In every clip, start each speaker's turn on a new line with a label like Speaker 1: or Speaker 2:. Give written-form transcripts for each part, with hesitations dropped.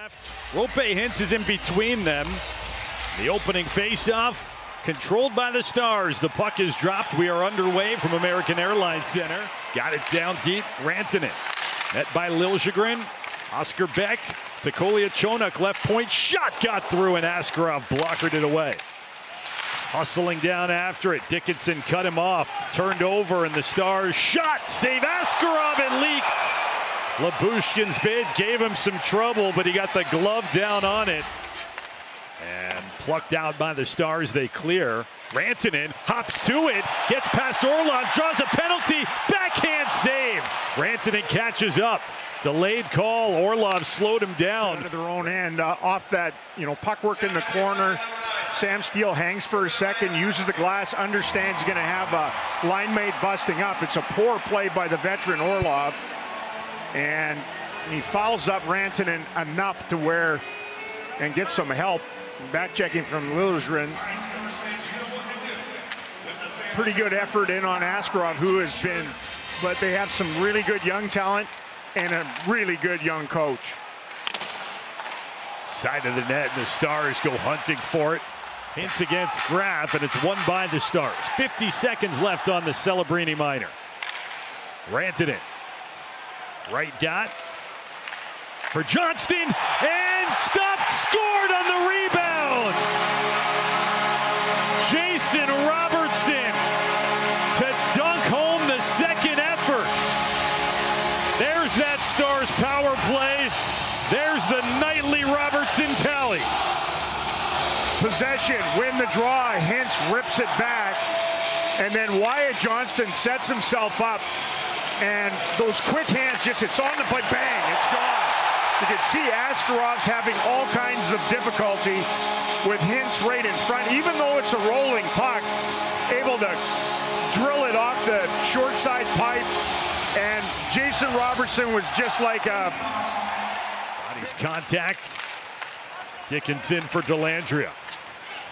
Speaker 1: left. Rope Hintz is in between them. The opening face-off controlled by the Stars. The puck is dropped. We are underway from American Airlines Center. Got it down deep. Rantanen. Met by Liljegren. Oscar Beck to Kolyachonok. Left point shot got through, and Askarov blockered it away. Hustling down after it. Dickinson cut him off. Turned over, and the Stars shot. Save Askarov. It leaked. Labushkin's bid gave him some trouble, but he got the glove down on it. And plucked out by the Stars. They clear. Rantanen hops to it. Gets past Orlov. Draws a penalty. Backhand save. Rantanen catches up. Delayed call. Orlov slowed him down.
Speaker 2: Out of their own end. Off that, puck work in the corner. Sam Steele hangs for a second, uses the glass, understands he's going to have a line mate busting up. It's a poor play by the veteran Orlov. And he fouls up Rantanen enough to where, and gets some help. Back checking from Liljegren. Pretty good effort in on Askarov, who has been, but they have some really good young talent and a really good young coach.
Speaker 1: Side of the net, and the Stars go hunting for it. Hintz against Graf, and it's won by the Stars. 50 seconds left on the Celebrini minor. Rantanen. Right dot for Johnston, and stopped, scored on the rebound. Jason Robertson to dunk home the second effort. There's that Stars power play. There's the nightly Robertson tally.
Speaker 2: Possession, win the draw. Hintz rips it back, and then Wyatt Johnston sets himself up. And those quick hands, it's on the but bang, it's gone. You can see Askarov's having all kinds of difficulty with Hintz right in front. Even though it's a rolling puck, able to drill it off the short side pipe. And Jason Robertson was just like a...
Speaker 1: Bodies contact. Dickinson for Dellandrea.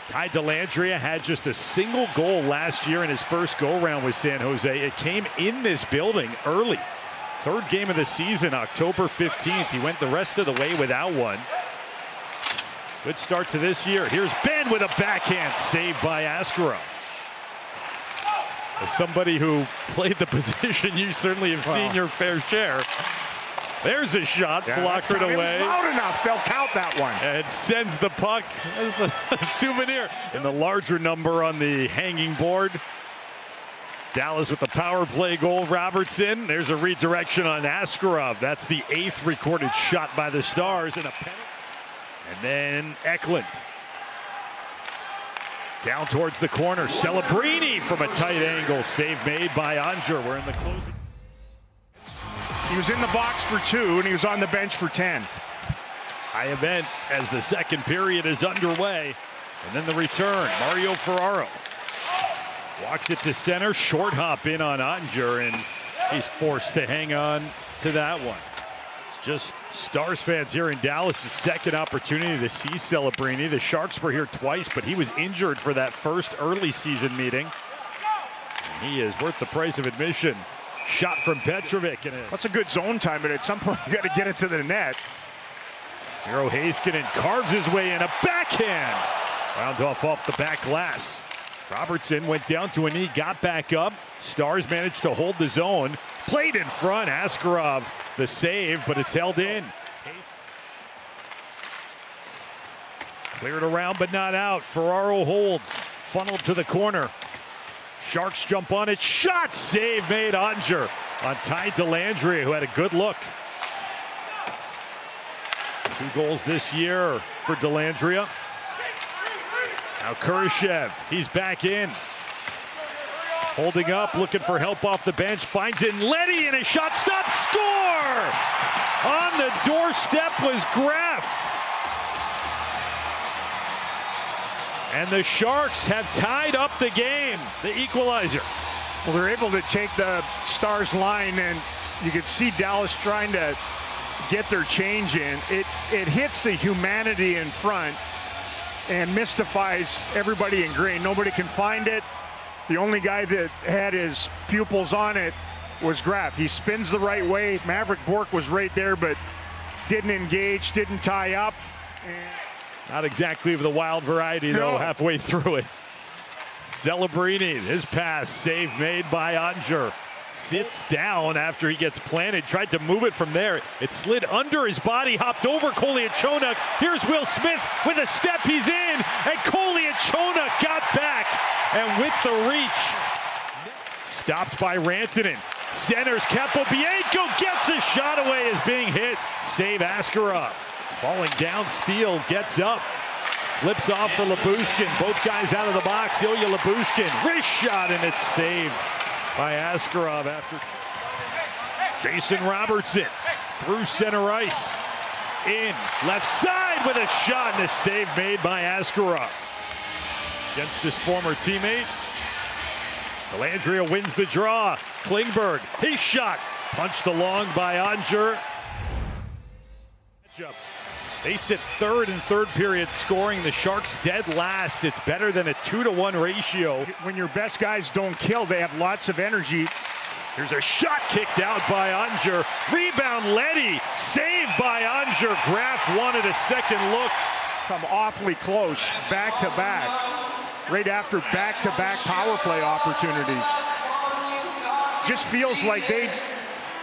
Speaker 1: Ty Dellandrea had just a single goal last year in his first go-round with San Jose. It came in this building early. Third game of the season, October 15th. He went the rest of the way without one. Good start to this year. Here's Ben with a backhand save by Askarov. As somebody who played the position, you certainly have seen your fair share. There's a shot, blocked it away.
Speaker 2: It was loud enough, they'll count that one.
Speaker 1: And it sends the puck as a souvenir. And the larger number on the hanging board. Dallas with the power play goal, Robertson. There's a redirection on Askarov. That's the 8th recorded shot by the Stars. And a penalty. And then Eklund. Down towards the corner. Celebrini from a tight angle. Save made by Anger. We're in the closing.
Speaker 2: He was in the box for 2, and he was on the bench for 10.
Speaker 1: High event as the second period is underway. And then the return. Mario Ferraro walks it to center. Short hop in on Ottinger, and he's forced to hang on to that one. It's just Stars fans here in Dallas' second opportunity to see Celebrini. The Sharks were here twice, but he was injured for that first early season meeting. And he is worth the price of admission. Shot from Petrovic. And
Speaker 2: that's a good zone time, but at some point you got to get it to the net.
Speaker 1: Miro Heiskanen carves his way in. A backhand. Wound off the back glass. Robertson went down to a knee, got back up. Stars managed to hold the zone. Played in front. Askarov the save, but it's held in. Cleared around, but not out. Ferraro holds. Funneled to the corner. Sharks jump on it. Shot save made. Ottinger on Ty Dellandrea, who had a good look. 2 goals this year for Dellandrea. Now Kurashev, he's back in. Holding up, looking for help off the bench. Finds it in Leddy, and a shot stop. Score! On the doorstep was Graf. And the Sharks have tied up the game, the equalizer.
Speaker 2: Well, they're able to take the Stars line, and you can see Dallas trying to get their change in. It hits the humanity in front and mystifies everybody in green. Nobody can find it. The only guy that had his pupils on it was Graf. He spins the right way. Maverick Bourque was right there, but didn't engage, didn't tie up.
Speaker 1: Not exactly of the wild variety, though, halfway through it. Celebrini, his pass, save made by Oettinger. Sits down after he gets planted, tried to move it from there. It slid under his body, hopped over Kolyachonok. Here's Will Smith with a step, he's in, and Kolyachonok got back. And with the reach, stopped by Rantanen. Centers, Capobianco gets a shot away as being hit. Save Askarov. Falling down, Steele gets up. Flips off for Lyubushkin. Both guys out of the box. Ilya Lyubushkin, wrist shot, and it's saved by Askarov after. Jason Robertson through center ice. In, left side with a shot, and a save made by Askarov. Against his former teammate. Dellandrea wins the draw. Klingberg, his shot, punched along by Oettinger. They sit third in third period scoring. The Sharks dead last. It's better than a 2-to-1 ratio.
Speaker 2: When your best guys don't kill, they have lots of energy.
Speaker 1: Here's a shot kicked out by Oettinger. Rebound Leddy, saved by Oettinger. Graf wanted a second look.
Speaker 2: Come awfully close, back-to-back. Right after back-to-back power play opportunities. Just feels like they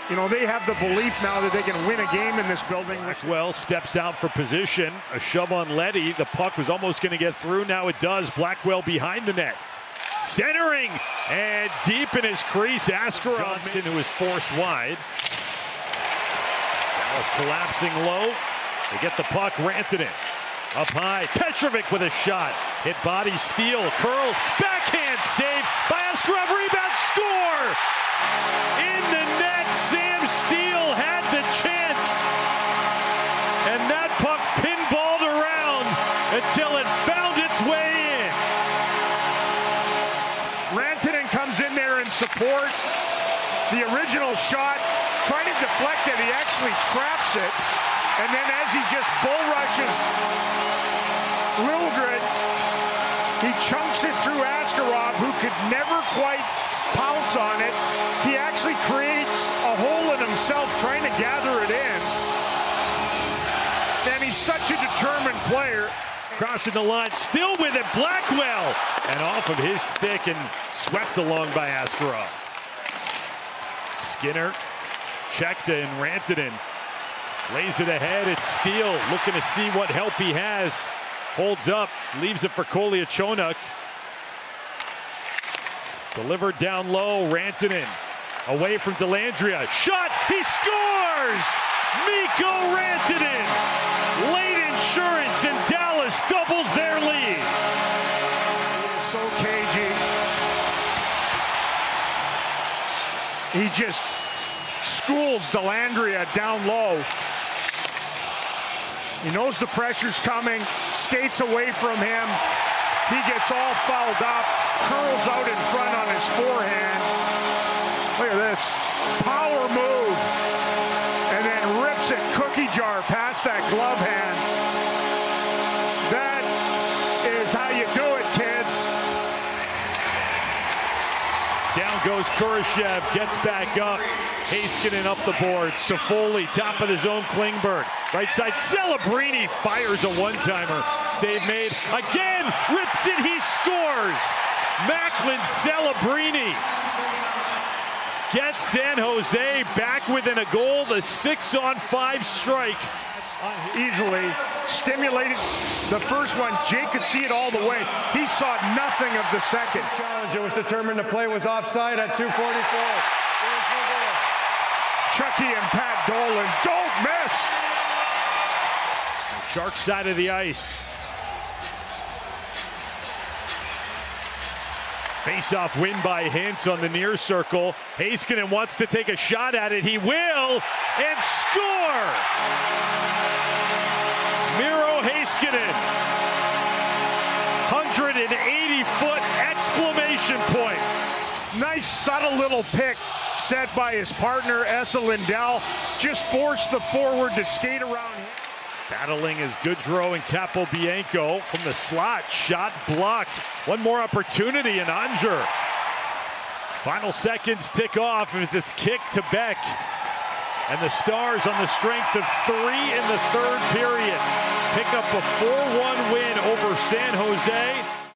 Speaker 2: have the belief now that they can win a game in this building.
Speaker 1: Blackwell steps out for position. A shove on Leddy. The puck was almost going to get through. Now it does. Blackwell behind the net. Centering. And deep in his crease, Askarov, who was forced wide. Dallas collapsing low. They get the puck. Rantanen up high. Petrovic with a shot. Hit body, Steele. Curls. Backhand save by Askarov. Rebound. Score! In the net. Sam Steele had the chance, and that puck pinballed around until it found its way in.
Speaker 2: Rantanen comes in there in support. The original shot, trying to deflect it, he actually traps it, and then as he just bull rushes Liljegren, he chunks it through Askarov, who could never quite pounce on it. He actually creates a hole in himself trying to gather it in. And he's such a determined player.
Speaker 1: Crossing the line, still with it, Blackwell. And off of his stick and swept along by Askarov. Skinner checked in, Rantanen lays it ahead. It's Steele looking to see what help he has. Holds up, leaves it for Kolyachonok. Delivered down low, Rantanen away from Dellandrea. Shot, he scores! Mikko Rantanen! Late insurance, and Dallas doubles their lead.
Speaker 2: So cagey. He just schools Dellandrea down low. He knows the pressure's coming, skates away from him. He gets all fouled up, curls out in front on his forehand. Look at this. Power move. And then rips it cookie jar past that glove hand. That is how you do it, kids.
Speaker 1: Down goes Kurashev, gets back up. Heiskanen up the boards. Toffoli, top of the zone, Klingberg. Right side, Celebrini fires a one-timer. Save made. Again, rips it, he scores! Macklin Celebrini gets San Jose back within a goal. The 6-on-5 strike.
Speaker 2: Easily stimulated the first one. Jake could see it all the way. He saw nothing of the second.
Speaker 3: Challenge. It was determined the play was offside at 2:44.
Speaker 2: Chucky and Pat Dolan don't miss.
Speaker 1: Shark side of the ice. Face-off win by Hintz on the near circle. Heiskanen wants to take a shot at it. He will, and score! Miro Heiskanen. 180-foot exclamation point.
Speaker 2: Nice subtle little pick set by his partner, Esa Lindell. Just forced the forward to skate around him.
Speaker 1: Battling is Goodrow and Capobianco from the slot. Shot blocked. One more opportunity in Oettinger. Final seconds tick off as it's kicked to Beck. And the Stars, on the strength of 3 in the third period, pick up a 4-1 win over San Jose.